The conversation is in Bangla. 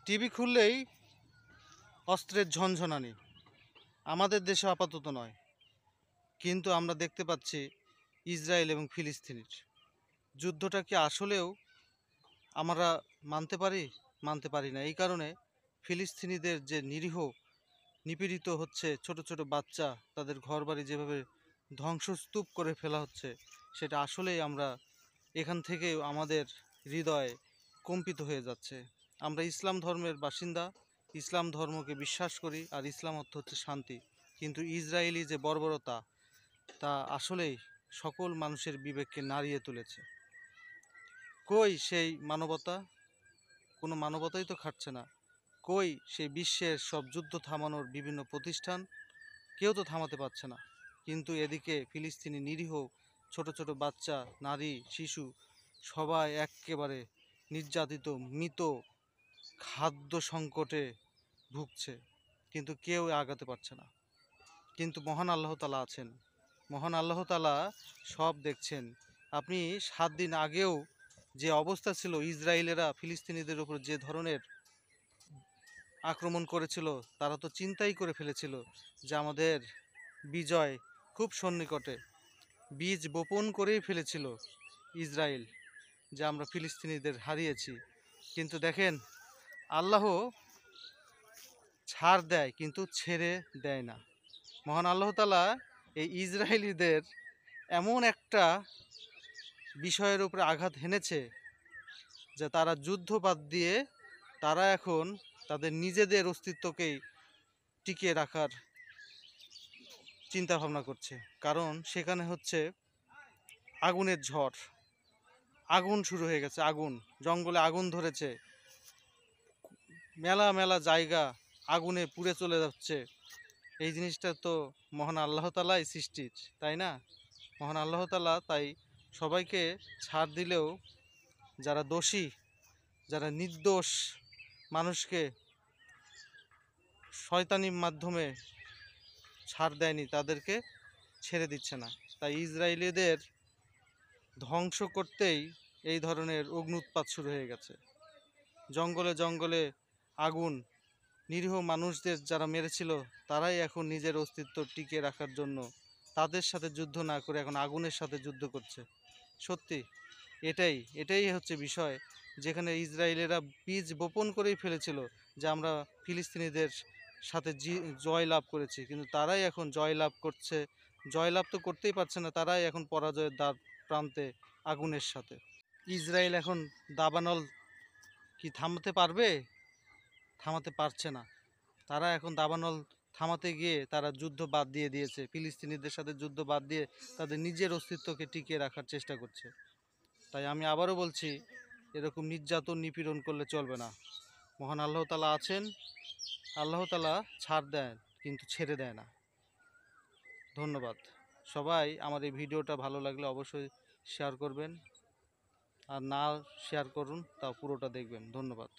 টিভি খুললেই অস্ত্রের ঝনঝনানি। আমাদের দেশে আপাতত নয়, কিন্তু আমরা দেখতে পাচ্ছি ইসরায়েল এবং ফিলিস্তিনের যুদ্ধটা কি আসলেও আমরা মানতে পারি? মানতে পারি না। এই কারণে ফিলিস্তিনিদের যে নিরীহ নিপীড়িত হচ্ছে, ছোট ছোট বাচ্চা, তাদের ঘরবাড়ি যেভাবে ধ্বংসস্তূপ করে ফেলা হচ্ছে, সেটা আসলেই আমরা এখান থেকেও আমাদের হৃদয় কম্পিত হয়ে যাচ্ছে। আমরা ইসলাম ধর্মের বাসিন্দা, ইসলাম ধর্মকে বিশ্বাস করি, আর ইসলাম অর্থ হচ্ছে শান্তি। কিন্তু ইসরায়েলি যে বর্বরতা, তা আসলেই সকল মানুষের বিবেককে নাড়িয়ে তুলেছে। কই সেই মানবতা? কোনো মানবতাই তো খাটছে না। কই সেই বিশ্বের সব যুদ্ধ থামানোর বিভিন্ন প্রতিষ্ঠান? কেউ তো থামাতে পারছে না। কিন্তু এদিকে ফিলিস্তিনি নিরীহ ছোট ছোট বাচ্চা, নারী, শিশু সবাই এক্কেবারে নির্যাতিত, মৃত, খাদ্য সংকটে ভুগছে, কিন্তু কেউ আগাতে পারছে না। কিন্তু মহান আল্লাহ তাআলা আছেন। মহান আল্লাহ তাআলা সব দেখছেন। আপনি 7 দিন আগেও যে অবস্থা ছিল, ইসরায়েলেরা ফিলিস্তিনিদের উপর যে ধরনের আক্রমণ করেছিল, তারা তো চিন্তাই করে ফেলেছিল যে আমাদের বিজয় খুব সন্নিকটে। বীজ বপন করেই ফেলেছিল ইসরায়েল যে আমরা ফিলিস্তিনিদের হারিয়েছি। কিন্তু দেখেন, আল্লাহ ছাড় দেয় কিন্তু ছেড়ে দেয় না। মহান আল্লাহ তাআলা এই ইসরায়েলিদের এমন একটা বিষয়ের উপরে আঘাত হেনেছে যে তারা যুদ্ধ বাদ দিয়ে তারা এখন তাদের নিজেদের অস্তিত্বকেই টিকিয়ে রাখার চিন্তা ভাবনা করছে। কারণ সেখানে হচ্ছে আগুনের ঝড়, আগুন শুরু হয়ে গেছে, আগুন, জঙ্গলে আগুন ধরেছে, মেলা মেলা জায়গা আগুনে পুড়ে চলে যাচ্ছে। এই জিনিসটা তো মহান আল্লাহ তাআলাই সৃষ্টির, তাই না? মহান আল্লাহ তাআলা তাই সবাইকে ছাড় দিলেও যারা দোষী, যারা নির্দোষ মানুষকে শয়তানির মাধ্যমে ছাড় দেয়নি, তাদেরকে ছেড়ে দিচ্ছে না। তাই ইসরায়েলিদের ধ্বংস করতেই এই ধরনের অগ্ন্যুৎপাত শুরু হয়ে গেছে। জঙ্গলে জঙ্গলে আগুন, নিরীহ মানুষদের যারা মেরেছিল, তারাই এখন নিজের অস্তিত্ব টিকিয়ে রাখার জন্য তাদের সাথে যুদ্ধ না করে এখন আগুনের সাথে যুদ্ধ করছে। সত্যি এটাই হচ্ছে বিষয়, যেখানে ইসরায়েলেরা বীজ বপন করেই ফেলেছিল যে আমরা ফিলিস্তিনিদের সাথে জয় লাভ করেছি, কিন্তু তারাই এখন জয় লাভ করছে। জয় লাভ তো করতেই পারছে না, তারাই এখন পরাজয়ের দ্বার প্রান্তে আগুনের সাথে। ইসরায়েল এখন দাবানল কি থামাতে পারবে? থামাতে পারছে না। তারা এখন দাবানল থামাতে গিয়ে তারা যুদ্ধ বাদ দিয়ে দিয়েছে, ফিলিস্তিনিদের সাথে যুদ্ধ বাদ দিয়ে তাদের নিজের অস্তিত্বকে টিকিয়ে রাখার চেষ্টা করছে। তাই আমি আবারও বলছি, এরকম নির্যাতন নিপীড়ন করলে চলবে না। মহান আল্লাহ তাআলা আছেন, আল্লাহ তাআলা ছাড় দেন কিন্তু ছেড়ে দেয় না। ধন্যবাদ। সবাই আমার এই ভিডিওটা ভালো লাগলে অবশ্যই শেয়ার করবেন, আর না শেয়ার করুন তাও পুরোটা দেখবেন। ধন্যবাদ।